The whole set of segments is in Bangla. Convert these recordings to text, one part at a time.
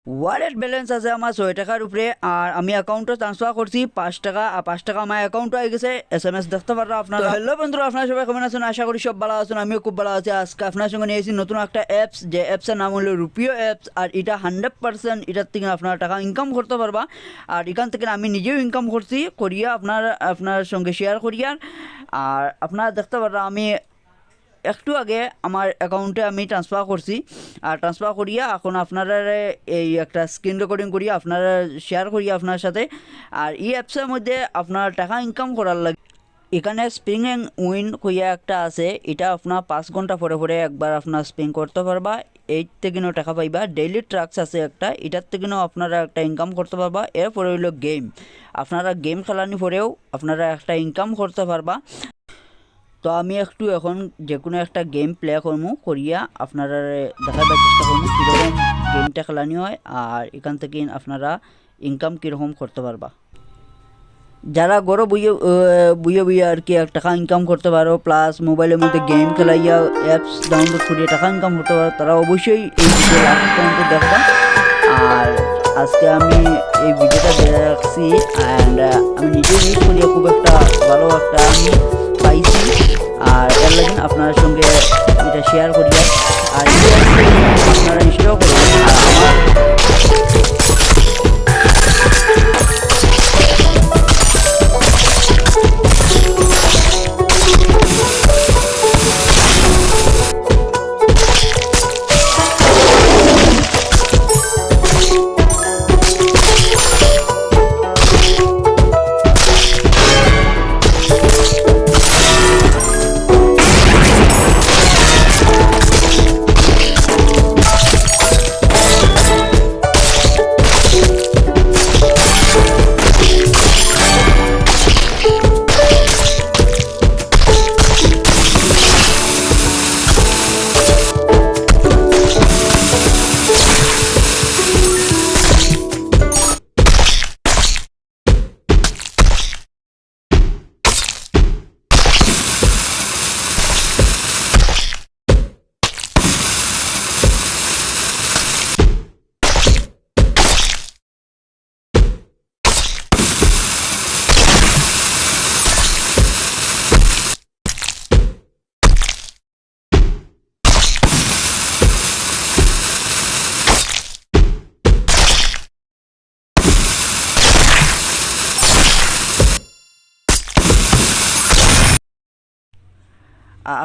ওয়ালেট ব্যালেন্স আছে আমার 6 টাকার উপরে আর আমি অ্যাকাউন্টে ট্রান্সফার করছি 5 টাকা আর 5 টাকা আমার অ্যাকাউন্টে হয়ে গেছে এসএমএস দেখতে পাররা আপনারা। হ্যালো বন্ধুরা, আপনারা সবাই কেমন আছেন? আশা করি সব ভালো আছেন, আমিও খুব ভালো আছি। আজকে আপনার সঙ্গে নিয়েছি নতুন একটা অ্যাপস, যে অ্যাপসের নাম হলো রুপিও অ্যাপস। আর এটা 100% এটার থেকে আপনারা টাকা ইনকাম করতে পারবা। আর এখান থেকে আমি নিজেও ইনকাম করছি করিয়া আপনার সঙ্গে শেয়ার করিয়া। আর আপনারা দেখতে পাররা আমি একটু আগে আমার অ্যাকাউন্টে আমি ট্রান্সফার করছি। আর ট্রান্সফার করিয়া এখন আপনারা এই একটা স্ক্রিন রেকর্ডিং করিয়া আপনারা শেয়ার করিয়া আপনার সাথে। আর এই অ্যাপসের মধ্যে আপনার টাকা ইনকাম করার লাগে এখানে স্প্রিং অ্যান্ড উইন কইয়া একটা আছে, এটা আপনার 5 ঘন্টা পরে পরে একবার আপনার স্প্রিং করতে পারবা, এই থেকেও টাকা পাইবা। ডেইলি ট্রাক্স আছে একটা, এটার থেকেও আপনারা একটা ইনকাম করতে পারবা। এরপরে হইলো গেম, আপনারা গেম খেলানি পরেও আপনারা একটা ইনকাম করতে পারবা। তো আমি একটু এখন যে কোনো একটা গেম প্লে করবো করিয়া আপনারা দেখাবার চেষ্টা করবো কীরকম গেমটা খেলানি হয় আর এখান থেকে আপনারা ইনকাম কীরকম করতে পারবা। যারা গরো বুয়ে আর কি টাকা ইনকাম করতে পারো, প্লাস মোবাইলের মধ্যে গেম খেলাইয়া অ্যাপস ডাউনলোড করিয়ে টাকা ইনকাম করতে পারো, তারা অবশ্যই এই ভিডিও লাস্ট পর্যন্ত দেখবা। আর আজকে আমি এই ভিডিওটা দেখছি অ্যান্ড আমি নিজেও ইউজ করিয়া খুব একটা ভালো একটা আমি পাইছি। আর এর লাগে আপনার সঙ্গে এটা শেয়ার করিয়া আর আপনারা ইনস্টল করবেন। আর আমার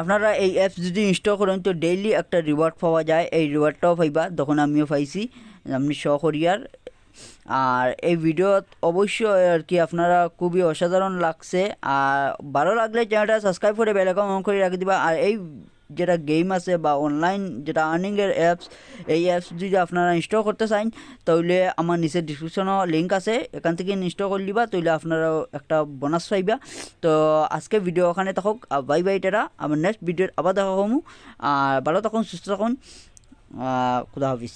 আপনারা এই অ্যাপস যদি ইনস্টল করেন তো ডেইলি একটা রিওয়ার্ড পাওয়া যায়, এই রিওয়ার্ডটাও পাইবা, তখন আমিও পাইছি আপনি করিয়ার। আর এই ভিডিও অবশ্যই আর কি আপনারা খুবই অসাধারণ লাগছে। আর ভালো লাগলে চ্যানেলটা সাবস্ক্রাইব করে বেল আইকন অন করে রাখে দিবা। আর এই যেটা গেম আছে বা অনলাইন যেটা আর্নিংয়ের অ্যাপস, এই অ্যাপস যদি আপনারা ইনস্টল করতে চান তাহলে আমার নিচে ডিসক্রিপশনও লিঙ্ক আছে, এখান থেকে ইনস্টল করে দিবা, তাহলে আপনারাও একটা বোনাস পাইবা। তো আজকে ভিডিও ওখানে থাকুক, বাই বাই টাটা, আমার নেক্সট ভিডিওর আবার দেখা হমু। আর ভালো থাকুন, সুস্থ থাকুন, খুদা হাফিজ।